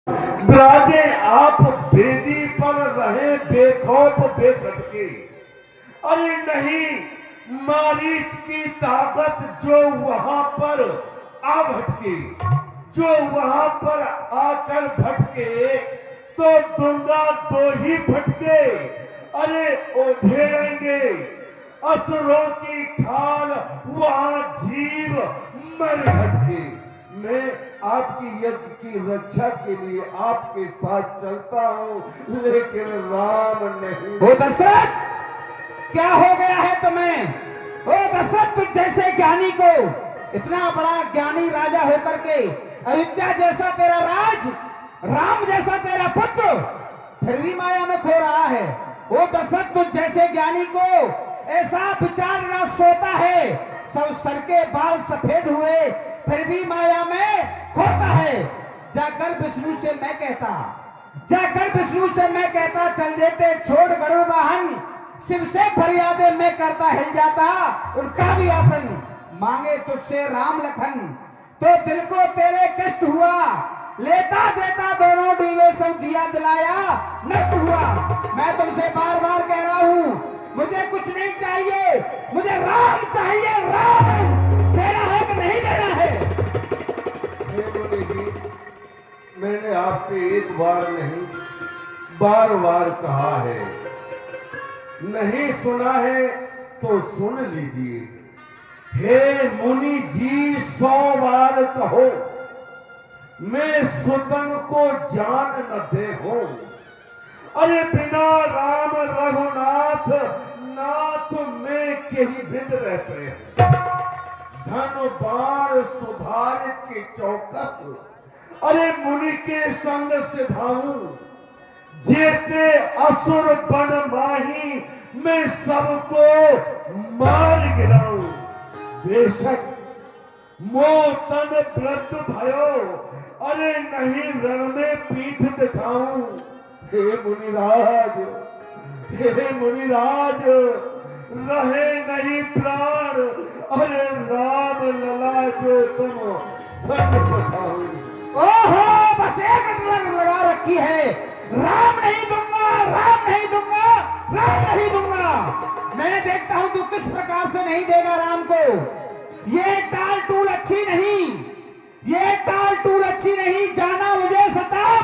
राजे आप बेदी पर रहे बेखौफ बेखटके। अरे नहीं, मारीच की ताकत जो वहां पर आ भटके, जो वहां पर आकर भटके तो दूंगा दो ही फटके। अरे ओढ़ेंगे असुरों की खाल वहां जीव मर भटके। मैं आपकी यज्ञ की रक्षा के लिए आपके साथ चलता हूं, लेकिन राम नहीं। ओ दशरथ, क्या हो गया है तुम्हें? ओ दशरथ, तुझ जैसे ज्ञानी को, इतना बड़ा ज्ञानी राजा होकर के अयोध्या जैसा तेरा राज, राम जैसा तेरा पुत्र, फिर भी माया में खो रहा है। ओ दशरथ, तुझ जैसे ज्ञानी को ऐसा विचार ना सोता है। सब सर के बाल सफेद हुए फिर भी माया में खोता है। जाकर विष्णु से मैं कहता, जाकर विष्णु से मैं कहता, चल देते छोड़ गरुड़ वाहन, शिव से फरियादे मैं करता हिल जाता उनका भी आसन। मांगे तुझसे राम लखन तो दिल को तेरे कष्ट हुआ, लेता देता दोनों डूबे सब दिया दिलाया नष्ट हुआ। मैं तुमसे बार बार कह रहा हूं, मुझे कुछ नहीं चाहिए, मुझे राम चाहिए। राम देना है कि नहीं देना है? मैंने आपसे एक बार नहीं बार बार कहा है, नहीं सुना है तो सुन लीजिए। हे मुनि जी 100 बार कहो, मैं सुतन को जान न दे हो। अरे बिना राम रघुनाथ नाथ में कहीं बिंद रहते हैं। धन बाण सुधार के चौकस, अरे मुनि के संग सिधाऊं, जेते असुर बन माही मैं सबको मार गिराऊं। बेशक मोतन व्रत भयो, अरे नहीं रण में पीठ दिखाऊं। हे मुनिराज, हे मुनिराज, रहे नहीं प्राण, अरे राम लला जो तुम संग बचाओ। ओहो, बस एक लगा रखी है, राम नहीं दूंगा, राम नहीं दूंगा, राम नहीं दूंगा। मैं देखता हूं तू किस प्रकार से नहीं देगा राम को। ये टाल टूल अच्छी नहीं, ये टाल टूल अच्छी नहीं। जाना मुझे सताप,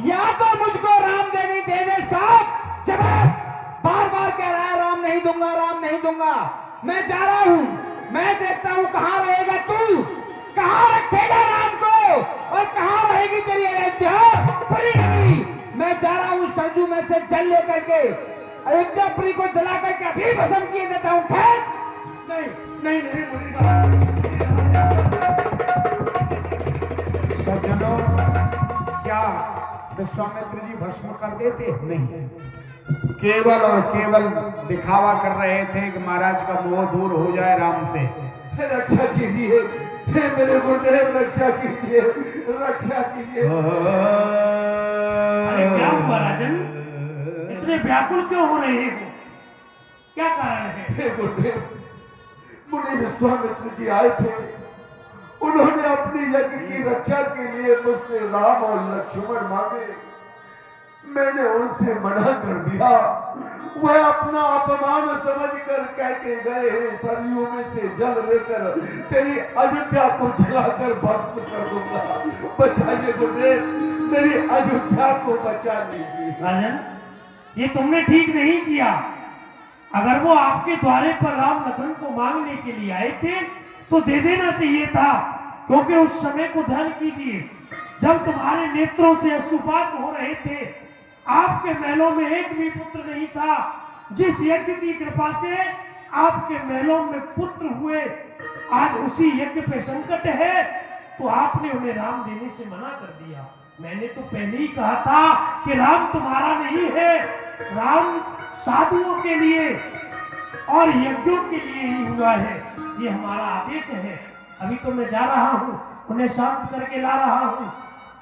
या तो मुझको राम देनी दे दे साहब। जवाब बार बार कह रहा है राम नहीं दूंगा, राम नहीं दूंगा। मैं जा रहा हूं, मैं देखता हूं कहां रहेगा तू, कहां रखेगा राम को, और कहां रहेगी तेरी अयोध्या पुरी नगरी। मैं जा रहा हूं सरजू में से जल लेकर के अयोध्यापुरी को जला करके अभी भस्म किए देता हूं। ठहर, नहीं नहीं सज्जनों, क्या विश्वामित्र जी भस्म कर देते? नहीं, केवल और केवल दिखावा कर रहे थे कि महाराज का मोह दूर हो जाए राम से। रक्षा कीजिए, मेरे गुरुदेव रक्षा कीजिए, रक्षा कीजिए। अरे क्या हुआ राजन, इतने व्याकुल क्यों हो रहे हो? क्या कारण है? हे गुरुदेव, मुनि विश्वामित्र जी आए थे। उन्होंने अपनी यज्ञ की रक्षा के लिए मुझसे राम और लक्ष्मण मांगे। मैंने उनसे मना कर दिया। वह अपना अपमान समझकर कह के गए हैं, सरयू में से जल लेकर तेरी अयोध्या को जलाकर भस्म कर दूंगा। बचाइए गुरुदेव, मेरी अयोध्या को बचा लीजिए। राजन, ये तुमने ठीक नहीं किया। अगर वो आपके द्वारे पर राम लखन को मांगने के लिए आए थे तो दे देना चाहिए था, क्योंकि उस समय को ध्यान कीजिए जब तुम्हारे नेत्रों से अश्रुपात हो रहे थे। आपके महलों में एक भी पुत्र नहीं था। जिस यज्ञ की कृपा से आपके महलों में पुत्र हुए, आज उसी यज्ञ पे संकट है तो आपने उन्हें राम देने से मना कर दिया। मैंने तो पहले ही कहा था कि राम तुम्हारा नहीं है, राम साधुओं के लिए और यज्ञों के लिए ही हुआ है। ये हमारा आदेश है। अभी तो मैं जा रहा हूँ, उन्हें शांत करके ला रहा हूँ,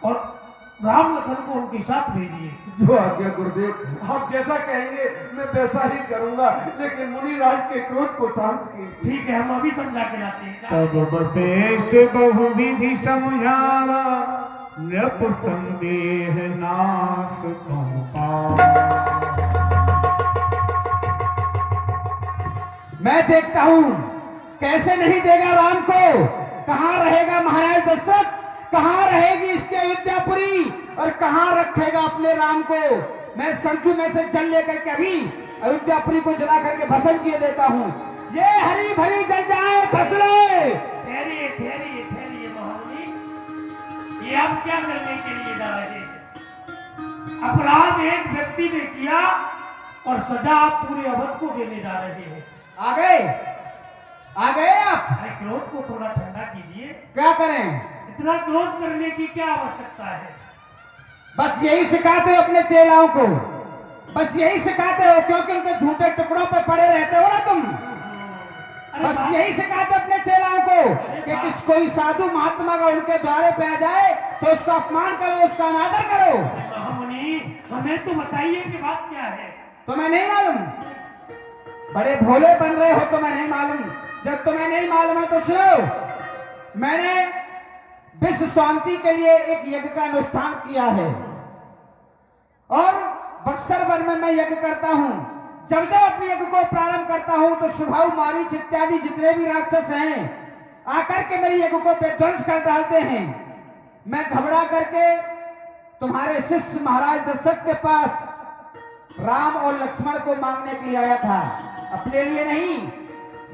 और राम लखन को उनके साथ भेजिए। जो आज्ञा गुरुदेव, आप जैसा कहेंगे मैं वैसा ही करूंगा, लेकिन मुनिराज के क्रोध को शांत कीजिए। ठीक है, हम अभी समझा के लाते हैं। तब वशिष्ठ बहुविधि समझावा, नृप संदेह नाश कहूँ पावा। मैं देखता हूं कैसे नहीं देगा राम को। कहां रहेगा महाराज दशरथ, कहां रहेगी इसकी अयोध्यापुरी, और कहां रखेगा अपने राम को। मैं सरजू में से जल लेकर के अभी अयोध्यापुरी को जला करके भस्म किए देता हूं। ये हरी भरी जल जाए फसले। ठहरिए ठहरिए ठहरिए महामुनि, ये आप क्या करने के लिए जा रहे हैं? अपराध एक व्यक्ति ने किया और सजा आप पूरे अवध को देने जा रहे हैं। आ गए आप। अरे क्रोध को थोड़ा ठंडा कीजिए। क्या करें, इतना क्रोध करने की क्या आवश्यकता है? बस यही सिखाते हो अपने चेलाओं को, बस यही सिखाते हो, क्योंकि उनके झूठे टुकड़ों पे पड़े रहते हो ना तुम। बस यही सिखाते अपने चेलाओं को कि किस कोई साधु महात्मा का उनके द्वारे पे आ जाए तो उसका अपमान करो, उसका अनादर करो। महामुनि, हमें तो बताइए कि बात क्या है। तुम्हें नहीं मालूम, बड़े भोले बन रहे हो, तुम्हें नहीं मालूम। जब तुम्हें नहीं मालूम है तो सुनो, मैंने विश्व शांति के लिए एक यज्ञ का अनुष्ठान किया है और बक्सर वन में मैं यज्ञ करता हूं। जब जब अपने यज्ञ को प्रारंभ करता हूं तो सुभाव, मारीच इत्यादि जितने भी राक्षस हैं आकर के मेरे यज्ञ को विध्वंस कर डालते हैं। मैं घबरा करके तुम्हारे शिष्य महाराज दशरथ के पास राम और लक्ष्मण को मांगने के लिए आया था, अपने लिए नहीं,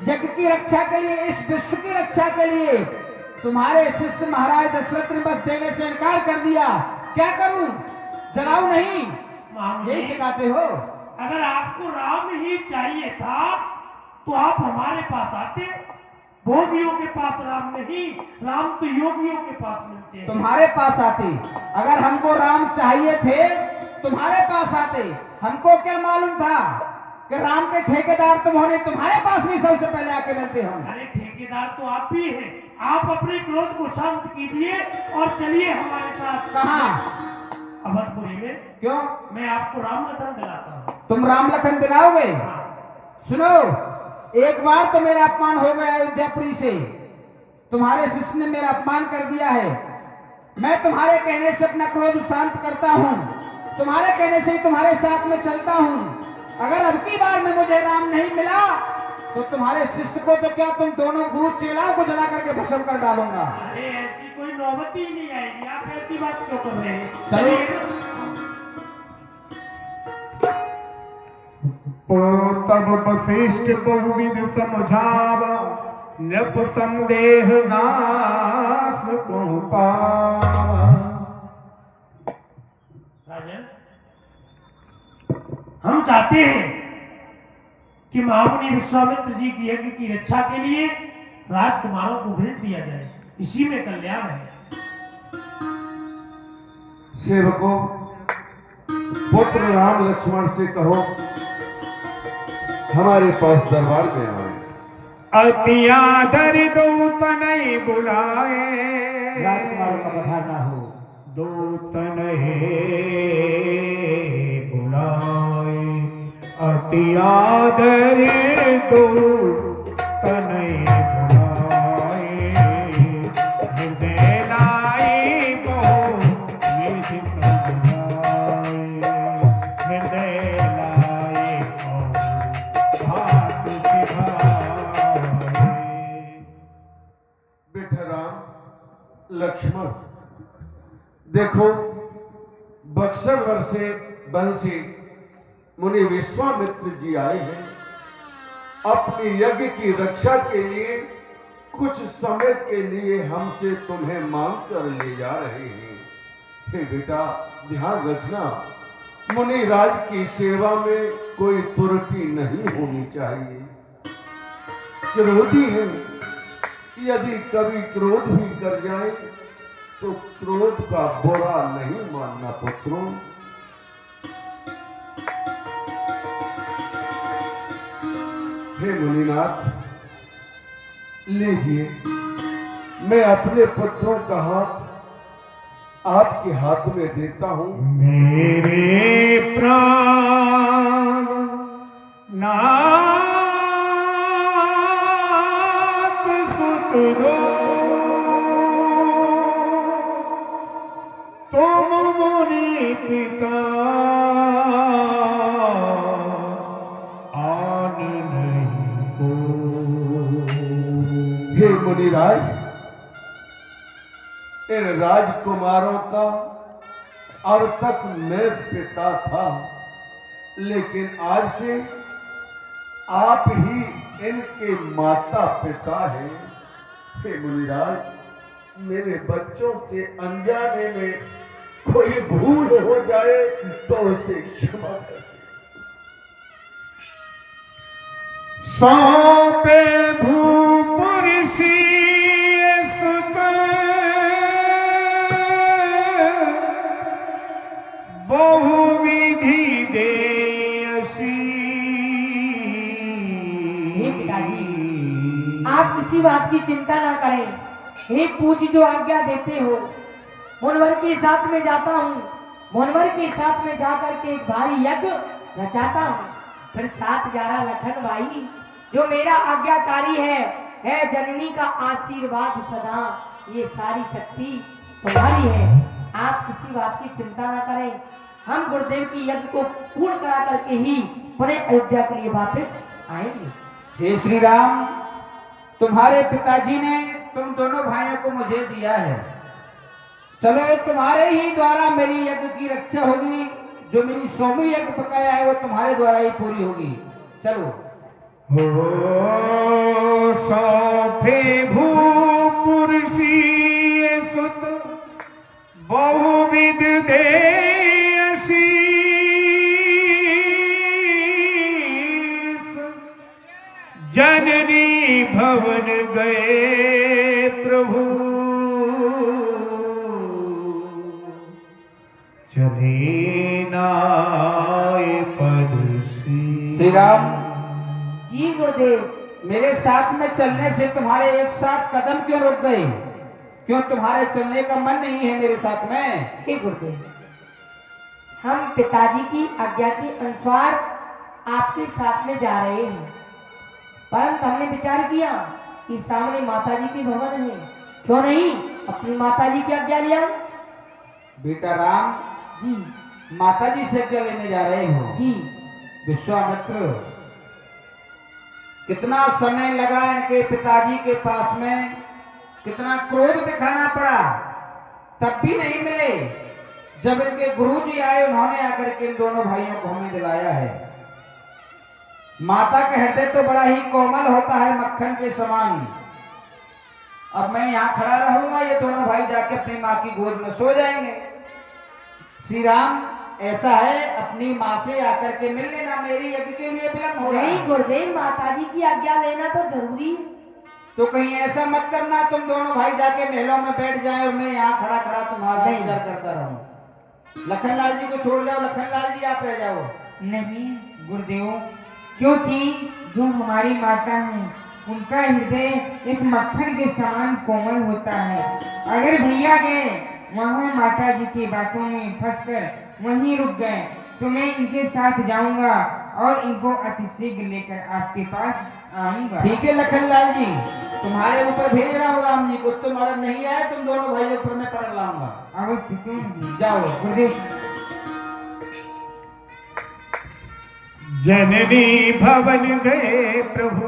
यज्ञ की रक्षा के लिए, इस विश्व की रक्षा के लिए। तुम्हारे शिष्य महाराज दशरथ ने बस देने से इनकार कर दिया। क्या करूं, जलाऊं नहीं, यही सिखाते हो। अगर आपको राम ही चाहिए था तो आप हमारे पास आते। भोगियों के पास राम नहीं, राम तो योगियों के पास मिलते हैं। तुम्हारे पास आते, अगर हमको राम चाहिए थे तुम्हारे पास आते। हमको क्या मालूम था कि राम के ठेकेदार तुम होने, तुम्हारे पास भी सबसे पहले आके मिलते हम। अरे ठेकेदार तो आप भी हैं। आप अपने क्रोध को शांत कीजिए और चलिए हमारे साथ। कहाँ? अवधपुरी में। क्यों? मैं आपको राम लखन दिलाता हूँ। तुम राम लखन दिलाओगे? सुनो, एक बार तो मेरा अपमान हो गया अयोध्यापुरी से, तुम्हारे शिष्य ने मेरा अपमान कर दिया है। मैं तुम्हारे कहने से अपना क्रोध शांत करता हूँ, तुम्हारे कहने से ही तुम्हारे साथ में चलता हूँ। अगर अब की बार में मुझे राम नहीं मिला तो तुम्हारे शिष्य को तो क्या, तुम दोनों गुरु चेलाओं को जला करके भस्म कर डालूंगा। अरे ऐसी कोई नौबत ही नहीं आएगी। आप ऐसी बात क्यों कर रहे हैं? चलिए। तब वशिष्ठ बहुविध समझावा, नृप संदेह नाश कहूँ पावा। राजन, हम चाहते हैं कि महामुनि विश्वामित्र जी की यज्ञ की रक्षा के लिए राजकुमारों को भेज दिया जाए, इसी में कल्याण है। सेवकों, पुत्र राम लक्ष्मण से कहो हमारे पास दरबार में आए। अति आदर दूत नहीं बुलाए, राजकुमारों का पधारना हो। दूत नहीं बुलाए, अति आदर दूत नहीं बुलाए। हृदय लाई बहु निज समझाए, हृदय लाई बहु हाथ सिधाए। बेटा राम लक्ष्मण, देखो बक्सर वर से बंसी मुनि विश्वामित्र जी आए हैं। अपनी यज्ञ की रक्षा के लिए कुछ समय के लिए हमसे तुम्हें मांग कर ले जा रहे हैं। हे बेटा, ध्यान रखना, मुनि राज की सेवा में कोई त्रुटि नहीं होनी चाहिए। क्रोधी है, यदि कभी क्रोध भी कर जाए तो क्रोध का बुरा नहीं मानना पुत्रों। हे मुनिनाथ, लीजिए, मैं अपने पुत्रों का हाथ आपके हाथ में देता हूं। मेरे प्राण नाथ सुत दो, पिता आन नहीं को। हे मुनिराज, इन राजकुमारों का अब तक मैं पिता था, लेकिन आज से आप ही इनके माता पिता हैं। हे मुनिराज, मेरे बच्चों से अनजाने में कोई भूल हो जाए तो उसे क्षमा कर। सौंपे भूपुर सुत बहुविधि देयसी। हे पिताजी, आप किसी बात की चिंता ना करें। हे पूज्य, जो आज्ञा देते हो, मुनवर के साथ में जाता हूँ। मुनवर के साथ में जाकर के एक भारी यज्ञ रचाता हूँ। फिर साथ जा रहा लखन भाई, जो मेरा आज्ञाकारी है जननी का आशीर्वाद सदा, ये सारी शक्ति तुम्हारी है। आप किसी बात की चिंता ना करें। हम गुरुदेव की यज्ञ को पूर्ण करा करके ही पुणे अयोध्या के लिए वापस आएंगे। हे श्री राम, तुम्हारे पिताजी ने तुम दोनों भाइयों को मुझे दिया है। चलो, तुम्हारे ही द्वारा मेरी यज्ञ की रक्षा होगी। जो मेरी सोमी यज्ञ पकाया है वो तुम्हारे द्वारा ही पूरी होगी। चलो। हो सौंपे भूपुर सुत बहुविध देयसी। जननी भवन गए प्रभु चले नाय पद श्री राम जी गुरुदेव, मेरे साथ में चलने से तुम्हारे एक साथ कदम क्यों रुक गए? क्यों तुम्हारे चलने का मन नहीं है मेरे साथ में? हे गुरुदेव, हम पिताजी की आज्ञा के अनुसार आपके साथ में जा रहे हैं, परंतु हमने विचार किया कि सामने माताजी के भवन है, क्यों नहीं अपनी माताजी की आज्ञा लिया। बेटा राम जी माताजी से क्या लेने जा रहे हो? जी विश्वामित्र, कितना समय लगा इनके पिताजी के पास में, कितना क्रोध दिखाना पड़ा, तब भी नहीं मिले। जब इनके गुरुजी आए, उन्होंने आकर के इन दोनों भाइयों को हमें दिलाया है। माता का हृदय तो बड़ा ही कोमल होता है, मक्खन के समान। अब मैं यहाँ खड़ा रहूंगा, ये दोनों भाई जाके अपनी माँ की गोद में सो जाएंगे। श्री राम, ऐसा है, अपनी माँ से आकर के मिल लेना, मेरी यज्ञ के लिए विलंब हो रहा नहीं है। गुरुदेव, माताजी की आज्ञा लेना तो जरूरी है। तो कहीं ऐसा मत करना तुम दोनों भाई जाके महलों में बैठ जाएं और मैं यहाँ खड़ा खड़ा तुम्हारा नहीं। इंतजार करता रहूं। लखनलाल जी को छोड़ जाओ, लखनलाल जी आप रह जाओ। नहीं गुरुदेव, क्योंकि जो हमारी माता हैं उनका हृदय एक मक्खन के समान कोमल होता है। अगर भैया गए वहाँ माता जी की बातों में फंसकर वहीं रुक गए तो मैं इनके साथ जाऊंगा और इनको अतिशीघ्र लेकर आपके पास आऊंगा। ठीक है लखनलाल जी, तुम्हारे ऊपर भेज रहा हूँ राम जी को। तुम अगर नहीं आए, तुम दोनों भाइयों पर मैं पकड़ लाऊंगा। अवश्य, क्यों नहीं। जाओ गुरुदेव। जननी भवन गए प्रभु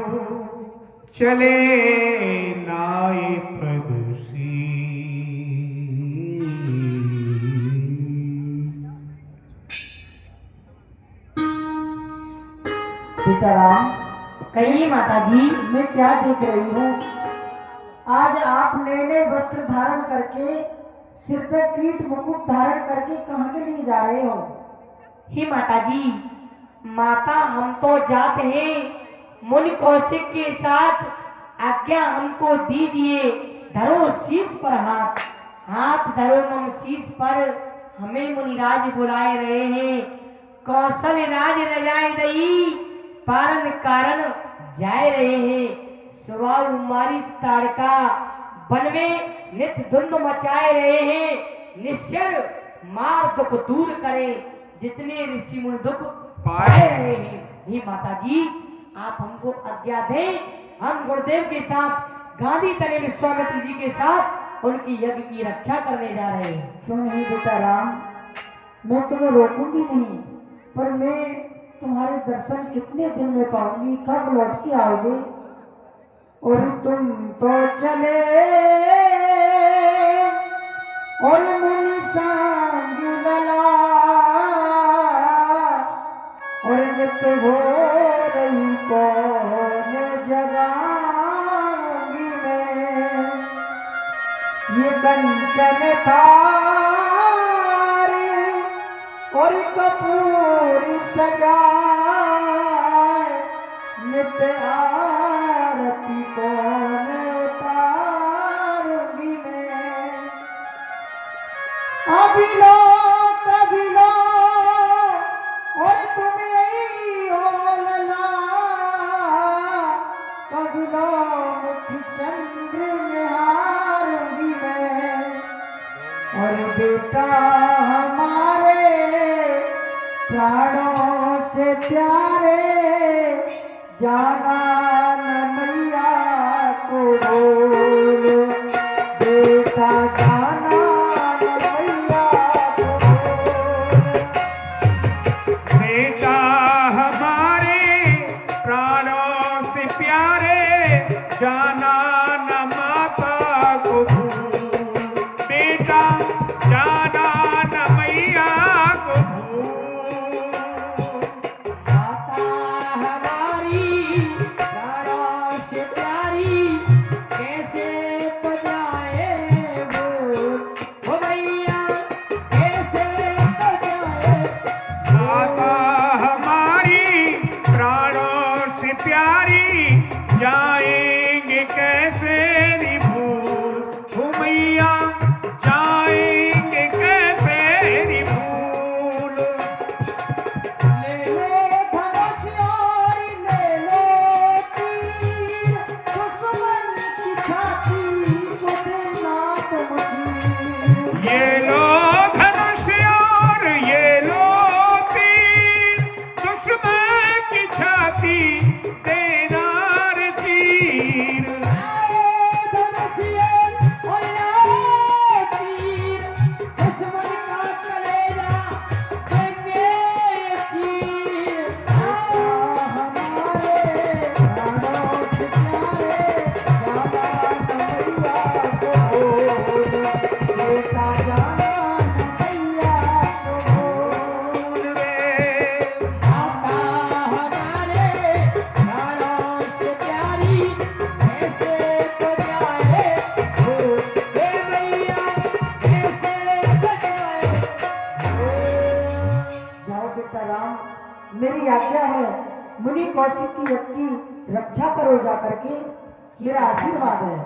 चले नाय पदसी। सीताराम, कहिए माताजी, मैं क्या देख रही हूँ? आज आप नए नए वस्त्र धारण करके, सिर पे किरीट मुकुट धारण करके कहाँ के लिए जा रहे हो? हे माताजी, माता हम तो जाते हैं मुनि कौशिक के साथ, आज्ञा हमको दीजिए। धरो शीश पर हाथ, हाथ धरो मम शीश पर, हमें मुनिराज बुलाए रहे हैं। कौशल राज रजाए दई, पारन कारण जाए रहे हैं। सुबाहु मारी ताड़का, वन में नित्य धुंध मचाए रहे हैं। निश्चर मार दुख दूर करे, जितने ऋषि मुनि दुख पाए रहे हैं। हे माता जी, आप हमको आज्ञा दें, हम गुरुदेव के साथ गांधी तने विश्वामित्र जी के साथ उनकी यज्ञ की रक्षा करने जा रहे हैं। क्यों नहीं बेटा राम, मैं तुम्हें रोकूंगी नहीं, पर मैं तुम्हारे दर्शन कितने दिन में पाऊंगी, कब लौट के आओगे? और तुम तो चले और मुनि सांग लला, और नित हो रही कौन जगाऊंगी मैं, ये कंचन थार और कपूर सजाए, नित्य आरती कौन उतारूंगी मैं। अभी लो कभी लो और तुम यही हो लला, कभी लो मुख चंद्र निहारूंगी मैं। और बेटा हमारे प्राणों से प्यारे, जाना न मैया को बोल, बेटा जाना न मैया को बोल। बेटा हमारे प्राणों से प्यारे, जाना न माता को भूल, बेटा जाना न मैया को भूल। माता हमारी प्राणों से प्यारी, कैसे बजाए बोल, ओ मैया कैसे बजाए। माता हमारी प्राणों से प्यारी, जाएंगे कैसे नी भूल, ओ मैया जाएंगे कैसे नी भूल। ले लो धनुष और ले लो तीर, दुश्मन की छाती को देना तुम चीर। ये लो धनुष और ये लो तीर, दुश्मन की छाती देना रे चीर। आओ धनुषिए और लाओ तीर, दुश्मन का कलेजा देंगे चीर। आओ हमारे प्राणों से प्यारे, जाना न मैया को बोल, बेटा जाना न मैया को बोल। माता हमारे प्राणों से प्यारी, कैसे बजाए बोल, हे मैया कैसे बजाए बोल। जाओ बेटा राम, मेरी आज्ञा है, मुनि कौशिक की यज्ञ की रक्षा करो जा करके, मेरा आशीर्वाद है।